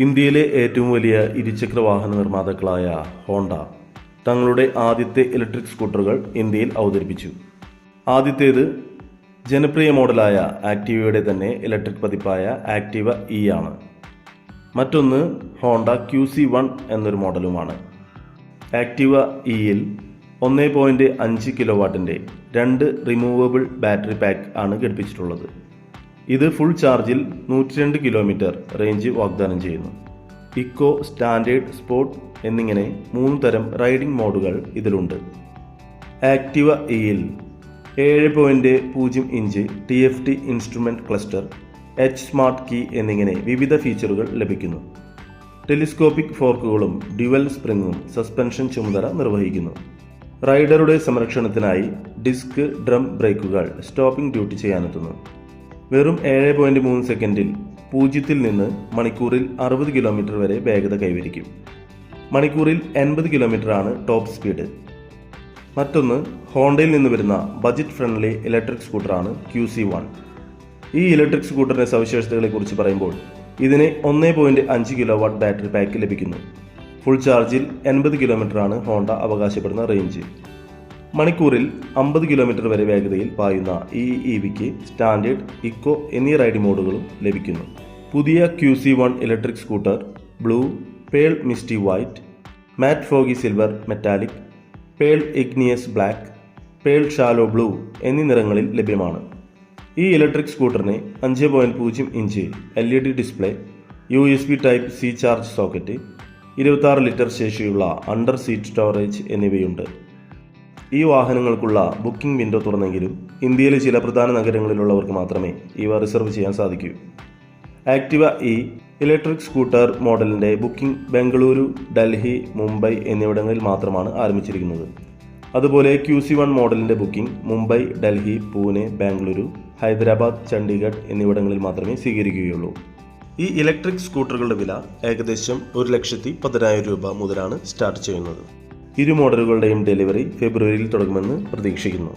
ഇന്ത്യയിലെ ഏറ്റവും വലിയ ഇരുചക്ര വാഹന നിർമ്മാതാക്കളായ ഹോണ്ട തങ്ങളുടെ ആദ്യത്തെ ഇലക്ട്രിക് സ്കൂട്ടറുകൾ ഇന്ത്യയിൽ അവതരിപ്പിച്ചു. ആദ്യത്തേത് ജനപ്രിയ മോഡലായ ആക്ടിവയുടെ തന്നെ ഇലക്ട്രിക് പതിപ്പായ ആക്ടിവ ഇ ആണ്. മറ്റൊന്ന് ഹോണ്ട QC1 എന്നൊരു മോഡലുമാണ്. ആക്ടിവ ഇയിൽ 1.5 കിലോവാട്ടിൻ്റെ 2 റിമൂവബിൾ ബാറ്ററി പാക്ക് ആണ് ഘടിപ്പിച്ചിട്ടുള്ളത്. ഇത് ഫുൾ ചാർജിൽ 102 കിലോമീറ്റർ റേഞ്ച് വാഗ്ദാനം ചെയ്യുന്നു. ഇക്കോ, സ്റ്റാൻഡേർഡ്, സ്പോർട്ട് എന്നിങ്ങനെ 3 തരം റൈഡിംഗ് മോഡുകൾ ഇതിലുണ്ട്. ആക്ടിവ ഇയിൽ 7.0 inch TFT instrument cluster, H smart key എന്നിങ്ങനെ വിവിധ ഫീച്ചറുകൾ ലഭിക്കുന്നു. ടെലിസ്കോപ്പിക് ഫോർക്കുകളും ഡ്യുവൽ സ്പ്രിങ്ങും സസ്പെൻഷൻ ചുമതല നിർവഹിക്കുന്നു. റൈഡറുടെ സംരക്ഷണത്തിനായി ഡിസ്ക് ഡ്രം ബ്രേക്കുകൾ സ്റ്റോപ്പിംഗ് ഡ്യൂട്ടി ചെയ്യാനെത്തുന്നു. വെറും 7.3 സെക്കൻഡിൽ 0 നിന്ന് മണിക്കൂറിൽ 60 കിലോമീറ്റർ വരെ വേഗത കൈവരിക്കും. മണിക്കൂറിൽ 80 കിലോമീറ്ററാണ് ടോപ്പ് സ്പീഡ്. മറ്റൊന്ന് ഹോണ്ടയിൽ നിന്ന് വരുന്ന ബജറ്റ് ഫ്രണ്ട്ലി ഇലക്ട്രിക് സ്കൂട്ടറാണ് QC1. ഈ ഇലക്ട്രിക് സ്കൂട്ടറിന്റെ സവിശേഷതകളെക്കുറിച്ച് പറയുമ്പോൾ ഇതിന് 1.5 കിലോവാട്ട് ബാറ്ററി പാക്ക് ലഭിക്കുന്നു. ഫുൾ ചാർജിൽ 80 കിലോമീറ്ററാണ് ഹോണ്ട അവകാശപ്പെടുന്ന റേഞ്ച്. മണിക്കൂറിൽ 50 കിലോമീറ്റർ വരെ വേഗതയിൽ പായുന്ന ഈ EVക്ക് സ്റ്റാൻഡേർഡ്, ഇക്കോ എന്നീ റൈഡിംഗ് മോഡുകളും ലഭിക്കുന്നു. പുതിയ QC1 electric scooter blue, pearl misty white, matte foggy silver metallic, pearl igneous black, pearl shallow blue എന്നീ നിറങ്ങളിൽ ലഭ്യമാണ്. ഈ ഇലക്ട്രിക് സ്കൂട്ടറിന് 5.0 inch LED display, USB type C charge socket, 26 litre ശേഷിയുള്ള അണ്ടർ സീറ്റ് സ്റ്റോറേജ് എന്നിവയുണ്ട്. ഈ വാഹനങ്ങൾക്കുള്ള ബുക്കിംഗ് വിൻഡോ തുറന്നെങ്കിലും ഇന്ത്യയിലെ ചില പ്രധാന നഗരങ്ങളിലുള്ളവർക്ക് മാത്രമേ ഇവ റിസർവ് ചെയ്യാൻ സാധിക്കൂ. ആക്ടിവ ഇ ഇലക്ട്രിക് സ്കൂട്ടർ മോഡലിൻ്റെ ബുക്കിംഗ് ബംഗളൂരു, ഡൽഹി, മുംബൈ എന്നിവിടങ്ങളിൽ മാത്രമാണ് ആരംഭിച്ചിരിക്കുന്നത്. അതുപോലെ QC1 മോഡലിൻ്റെ ബുക്കിംഗ് മുംബൈ, ഡൽഹി, പൂനെ, ബാംഗ്ലൂരു, ഹൈദരാബാദ്, ചണ്ഡീഗഡ് എന്നിവിടങ്ങളിൽ മാത്രമേ സ്വീകരിക്കുകയുള്ളൂ. ഈ ഇലക്ട്രിക് സ്കൂട്ടറുകളുടെ വില ഏകദേശം 1,10,000 രൂപ മുതലാണ് സ്റ്റാർട്ട് ചെയ്യുന്നത്. ഇരു മോഡലുകളുടെയും ഡെലിവറി ഫെബ്രുവരിയിൽ തുടങ്ങുമെന്ന് പ്രതീക്ഷിക്കുന്നു.